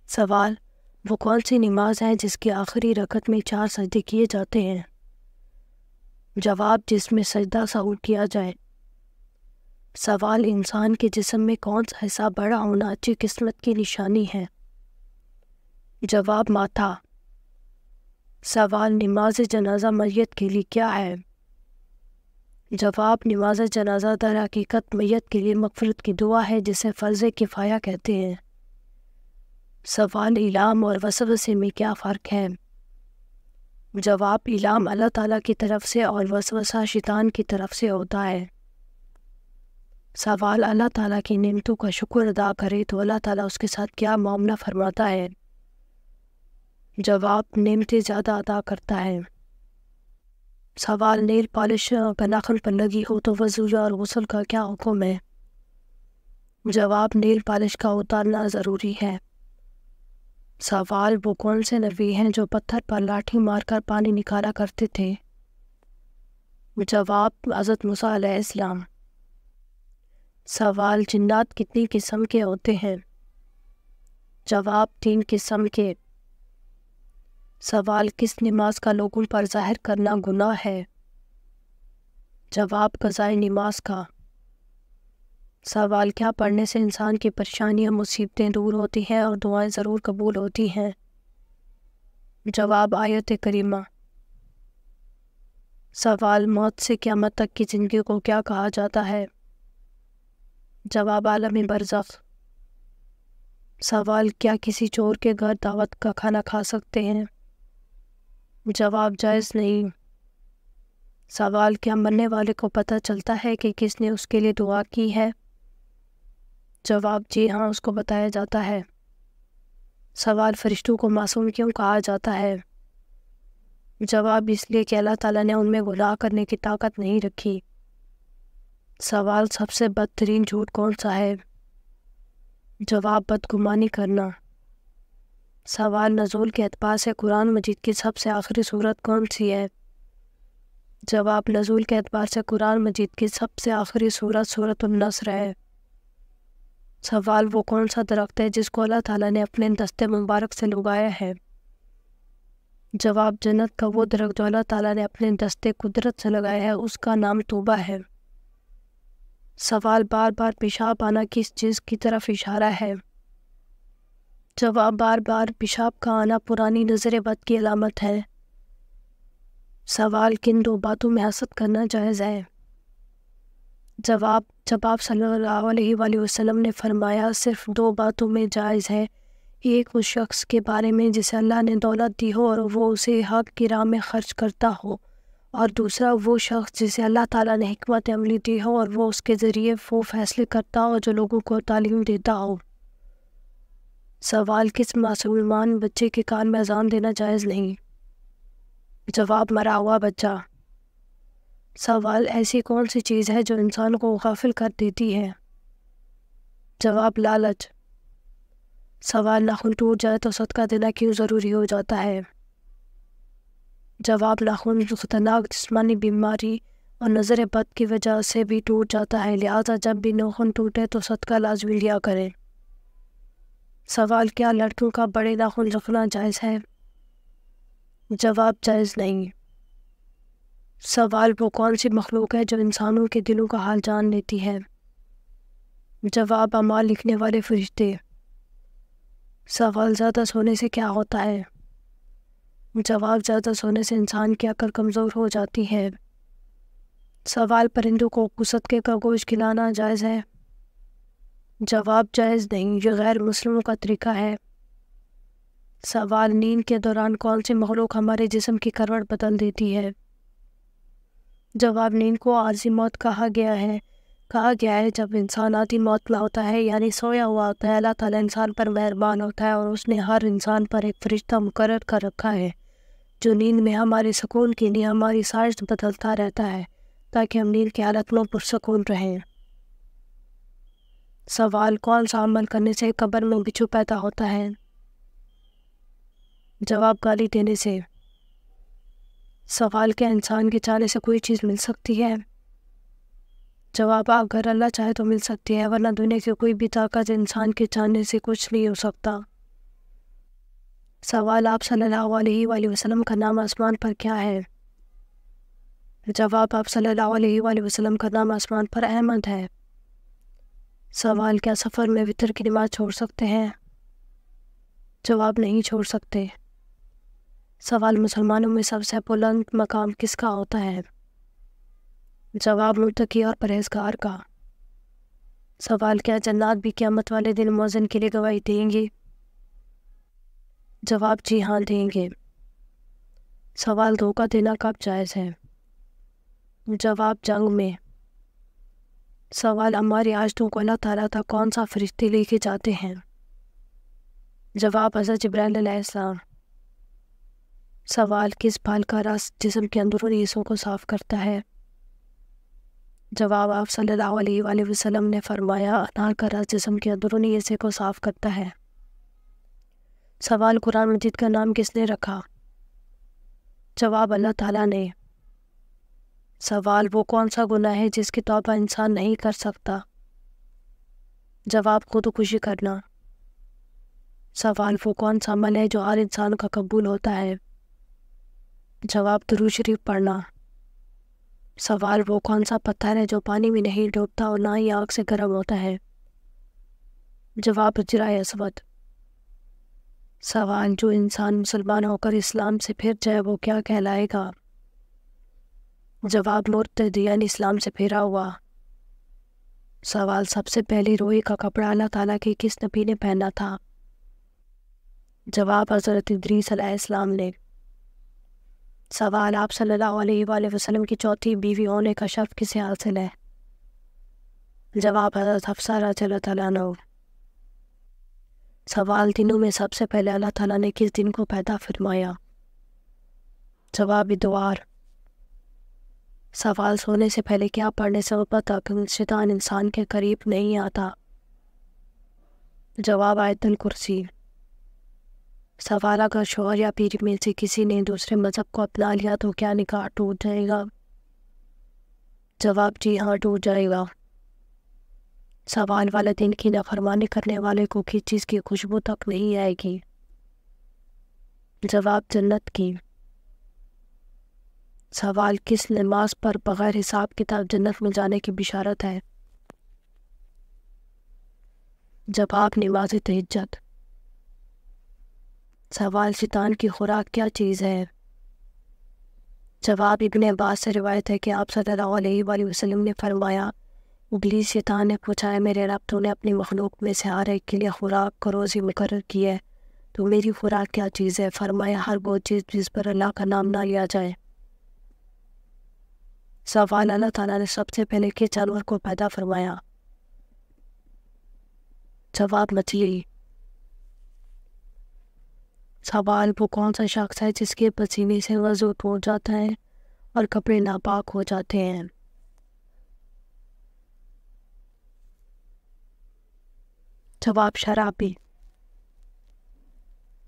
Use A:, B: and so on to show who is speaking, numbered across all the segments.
A: سوال: وہ کون سی نماز ہے جس کی آخری رکعت میں 4 سجدے کیے جاتے ہیں؟ جواب: جس میں سجدہ سہو کیا جائے۔ سوال: انسان کے جسم میں کون سا حصہ بڑا ہونا اچھی قسمت کی نشانی ہے؟ جواب: ماتھا۔ سوال: نماز جنازہ میت کے لیے کیا ہے؟ جواب: نماز جنازہ در حقیقت میت کے لیے مغفرت کی دعا ہے جسے فرض کفایہ کہتے ہیں۔ سوال: الہام اور وسوسے میں کیا فرق ہے؟ جواب: الہام اللہ تعالیٰ کی طرف سے اور وسوسہ شیطان کی طرف سے ہوتا ہے۔ سوال: اللہ تعالیٰ کی نعمتوں کا شکر ادا کرے تو اللہ تعالیٰ اس کے ساتھ کیا معاملہ فرماتا ہے؟ جواب: نعمتیں زیادہ ادا کرتا ہے۔ سوال: نیل پالش کا ناخن پر لگی ہو تو وضو اور غسل کا کیا حکم ہے؟ جواب: نیل پالش کا اتارنا ضروری ہے۔ سوال: وہ کون سے نبی ہیں جو پتھر پر لاٹھی مار کر پانی نکالا کرتے تھے؟ جواب: حضرت موسیٰ علیہ السلام۔ سوال: جنات کتنی قسم کے ہوتے ہیں؟ جواب: 3 قسم کے۔ سوال: کس نماز کا لوگوں پر ظاہر کرنا گناہ ہے؟ جواب: قضائے نماز کا۔ سوال: کیا پڑھنے سے انسان کی پریشانیاں مصیبتیں دور ہوتی ہیں اور دعائیں ضرور قبول ہوتی ہیں؟ جواب: آیت کریمہ۔ سوال: موت سے قیامت تک کی زندگی کو کیا کہا جاتا ہے؟ جواب: عالم برزخ۔ سوال: کیا کسی چور کے گھر دعوت کا کھانا کھا سکتے ہیں؟ جواب: جائز نہیں۔ سوال: کیا مرنے والے کو پتہ چلتا ہے کہ کس نے اس کے لیے دعا کی ہے؟ جواب: جی ہاں، اس کو بتایا جاتا ہے۔ سوال: فرشتوں کو معصوم کیوں کہا جاتا ہے؟ جواب: اس لیے کہ اللہ تعالیٰ نے ان میں گناہ کرنے کی طاقت نہیں رکھی۔ سوال: سب سے بدترین جھوٹ کون سا ہے؟ جواب: بدگمانی کرنا۔ سوال: نزول کے اعتبار سے قرآن مجید کی سب سے آخری سورت کون سی ہے؟ جواب: نزول کے اعتبار سے قرآن مجید کی سب سے آخری سورت سورۃ النصر ہے۔ سوال: وہ کون سا درخت ہے جس کو اللہ تعالیٰ نے اپنے دست مبارک سے لگایا ہے؟ جواب: جنت کا وہ درخت جو اللہ تعالیٰ نے اپنے دست قدرت سے لگایا ہے، اس کا نام توبہ ہے۔ سوال: بار بار پیشاب آنا کس چیز کی طرف اشارہ ہے؟ جواب: بار بار پیشاب کا آنا پرانی نظر بد کی علامت ہے۔ سوال: کن 2 باتوں میں حسد کرنا جائز ہے؟ جواب: جب آپ صلی اللہ علیہ وآلہ وسلم نے فرمایا صرف 2 باتوں میں جائز ہے، ایک اس شخص کے بارے میں جسے اللہ نے دولت دی ہو اور وہ اسے حق کی راہ میں خرچ کرتا ہو، اور دوسرا وہ شخص جسے اللہ تعالیٰ نے حکمت عملی دی ہو اور وہ اس کے ذریعے وہ فیصلے کرتا ہو جو لوگوں کو تعلیم دیتا ہو۔ سوال: کس معصوم بچے کے کان میں اذان دینا جائز نہیں؟ جواب: مرا ہوا بچہ۔ سوال: ایسی کون سی چیز ہے جو انسان کو غافل کر دیتی ہے؟ جواب: لالچ۔ سوال: ناخن ٹوٹ جائے تو صدقہ دینا کیوں ضروری ہو جاتا ہے؟ جواب: ناخن خطرناک جسمانی بیماری اور نظر بد کی وجہ سے بھی ٹوٹ جاتا ہے، لہٰذا جب بھی ناخن ٹوٹے تو صدقہ لازمی لیا کریں۔ سوال: کیا لڑکیوں کا بڑے ناخن رکھنا جائز ہے؟ جواب: جائز نہیں۔ سوال: وہ کون سی مخلوق ہے جو انسانوں کے دلوں کا حال جان لیتی ہے؟ جواب: اعمال لکھنے والے فرشتے۔ سوال: زیادہ سونے سے کیا ہوتا ہے؟ جواب: زیادہ سونے سے انسان کی عقل کمزور ہو جاتی ہے۔ سوال: پرندوں کو صدقے کا گوشت کھلانا جائز ہے؟ جواب: جائز نہیں، یہ غیر مسلموں کا طریقہ ہے۔ سوال: نیند کے دوران کون سی مخلوق ہمارے جسم کی کروٹ بدل دیتی ہے؟ جواب: نیند کو عارضی موت کہا گیا ہے۔ کہا گیا ہے جب انسان آدھی موت میں ہوتا ہے یعنی سویا ہوا ہوتا ہے، اللہ تعالیٰ انسان پر مہربان ہوتا ہے اور اس نے ہر انسان پر ایک فرشتہ مقرر کر رکھا ہے جو نیند میں ہمارے سکون کے لیے ہماری سائز بدلتا رہتا ہے تاکہ ہم نیند کی حالت میں پرسکون رہیں۔ سوال: کون سا عمل کرنے سے قبر میں بچھو پیدا ہوتا ہے؟ جواب: گالی دینے سے۔ سوال: کیا انسان کے چاہنے سے کوئی چیز مل سکتی ہے؟ جواب: اگر اللہ چاہے تو مل سکتی ہے، ورنہ دنیا کی کوئی بھی طاقت انسان کے چاہنے سے کچھ نہیں ہو سکتا۔ سوال: آپ صلی اللہ علیہ وآلہ وسلم کا نام آسمان پر کیا ہے؟ جواب: آپ صلی اللہ علیہ وآلہ وسلم کا نام آسمان پر احمد ہے۔ سوال: کیا سفر میں وتر کی نماز چھوڑ سکتے ہیں؟ جواب: نہیں چھوڑ سکتے۔ سوال: مسلمانوں میں سب سے بلند مقام کس کا ہوتا ہے؟ جواب: متقی اور پرہیزگار کا۔ سوال: کیا جنات بھی قیامت والے دن مؤذن کے لیے گواہی دیں گی؟ جواب: جی ہاں دیں گے۔ سوال: دھوکہ دینا کب جائز ہے؟ جواب: جنگ میں۔ سوال: ہماری آیتوں کو اللہ تعالیٰ تک کون سا فرشتے لے کے جاتے ہیں؟ جواب: حضرت جبرائیل علیہ السلام۔ سوال: کس پھل کا رس جسم کے اندرونی حصوں کو صاف کرتا ہے؟ جواب: آپ صلی اللہ علیہ وآلہ وسلم نے فرمایا، انار کا رس جسم کے اندرونی حصے کو صاف کرتا ہے۔ سوال: قرآن مجید کا نام کس نے رکھا؟ جواب: اللہ تعالیٰ نے۔ سوال: وہ کون سا گناہ ہے جس کی توبہ انسان نہیں کر سکتا؟ جواب: خودکشی کرنا۔ سوال: وہ کون سا عمل ہے جو ہر انسان کا قبول ہوتا ہے؟ جواب: درود شریف پڑھنا۔ سوال: وہ کون سا پتھر ہے جو پانی میں نہیں ڈوبتا اور نہ ہی آگ سے گرم ہوتا ہے؟ جواب: حجرہ اسود۔ سوال: جو انسان مسلمان ہو کر اسلام سے پھر جائے وہ کیا کہلائے گا؟ جواب: مرتد یعنی اسلام سے پھرا ہوا۔ سوال: سب سے پہلی روئی کا کپڑا اللہ تعالیٰ کے کس نبی نے پہنا تھا؟ جواب: حضرت ادریس علیہ السلام نے۔ سوال: آپ صلی اللہ علیہ وآلہ وسلم کی چوتھی بیوی ہونے کا شرف کسے حاصل ہے؟ جواب: حضرت حفصہ رضی اللہ تعالیٰ عنہ۔ سوال: دنوں میں سب سے پہلے اللہ تعالیٰ نے کس دن کو پیدا فرمایا؟ جواب: اتوار۔ سوال: سونے سے پہلے کیا پڑھنے سے تک شیطان انسان کے قریب نہیں آتا؟ جواب: آیت الکرسی۔ سوال: اگر شوہر یا بیوی میں سے کسی نے دوسرے مذہب کو اپنا لیا تو کیا نکاح ٹوٹ جائے گا؟ جواب: جی ہاں ٹوٹ جائے گا۔ سوال: والدین کی نافرمانی کرنے والے کو کس چیز کی خوشبو تک نہیں آئے گی؟ جواب: جنت کی۔ سوال: کس نماز پر بغیر حساب کتاب جنت میں جانے کی بشارت ہے؟ جواب: نماز تہجد۔ سوال: شیطان کی خوراک کیا چیز ہے؟ جواب: ابن عباس سے روایت ہے کہ آپ صلی اللہ علیہ وآلہ وسلم نے فرمایا، ابلیس شیطان نے پوچھا، ہے میرے رب تو نے اپنی مخلوق میں سے ہر ایک کے لیے خوراک کا روزی مقرر کی ہے، تو میری خوراک کیا چیز ہے؟ فرمایا، ہر وہ چیز جس پر اللہ کا نام نہ لیا جائے۔ سوال: اللہ تعالیٰ نے سب سے پہلے کس جانور کو پیدا فرمایا؟ جواب: مچھلی۔ سوال: وہ کون سا شخص ہے جس کے پسینے سے وضو ٹوٹ جاتا ہے اور کپڑے ناپاک ہو جاتے ہیں؟ جواب: شرابی۔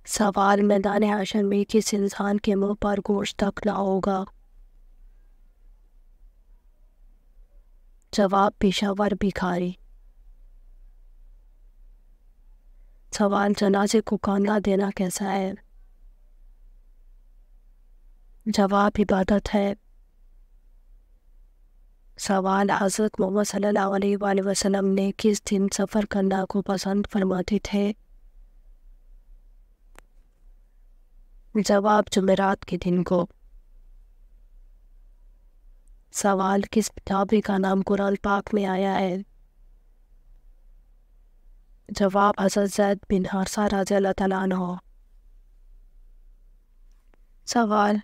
A: سوال: میدان حشر میں کس انسان کے منہ پر گوشت تک نہ ہوگا؟ جواب: پیشہ ور بھکاری۔ سوال: جنازے کو کاندھا دینا کیسا ہے؟ جواب: عبادت ہے۔ سوال: حضرت محمد صلی اللہ علیہ وآلہ وسلم نے کس دن سفر کرنا کو پسند فرماتے تھے؟ جواب: جمعرات کے دن کو۔ سوال: کس صحابی کا نام قرآن پاک میں آیا ہے؟ جواب: حضرت زید بن حارثہ رضی اللہ تعالیٰ عنہ۔ سوال: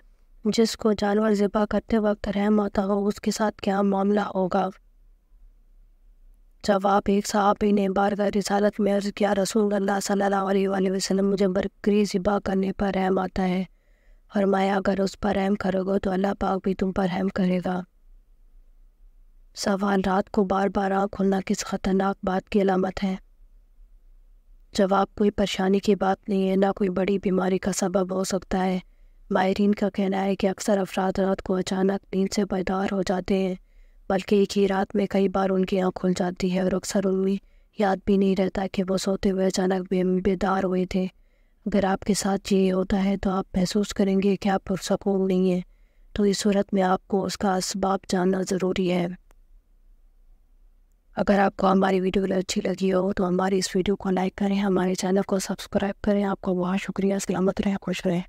A: جس کو جانور ذبح کرتے وقت رحم آتا ہو اس کے ساتھ کیا معاملہ ہوگا؟ جواب: ایک صحابی نے بارگاہ رسالت میں عرض کیا، رسول اللہ صلی اللہ علیہ وآلہ وسلم، مجھے بکری ذبح کرنے پر رحم آتا ہے۔ فرمایا، اگر اس پر رحم کرو گے تو اللہ پاک بھی تم پر رحم کرے گا۔ سوال: رات کو بار بار آنکھ کھلنا کس خطرناک بات کی علامت ہے؟ جواب: کوئی پریشانی کی بات نہیں ہے، نہ کوئی بڑی بیماری کا سبب ہو سکتا ہے۔ ماہرین کا کہنا ہے کہ اکثر افراد رات کو اچانک نیند سے بیدار ہو جاتے ہیں، بلکہ ایک ہی رات میں کئی بار ان کی آنکھ کھل جاتی ہے اور اکثر ان میں یاد بھی نہیں رہتا کہ وہ سوتے ہوئے اچانک بیدار ہوئے تھے۔ اگر آپ کے ساتھ یہ ہوتا ہے تو آپ محسوس کریں گے کہ آپ پرسکون نہیں ہیں، تو اس صورت میں آپ کو اس کا اسباب جاننا ضروری ہے۔ اگر آپ کو ہماری ویڈیو اچھی لگی ہو تو ہماری اس ویڈیو کو لائک کریں، ہمارے چینل کو سبسکرائب کریں۔ آپ کو بہت شکریہ۔ سلامت رہیں، خوش رہیں۔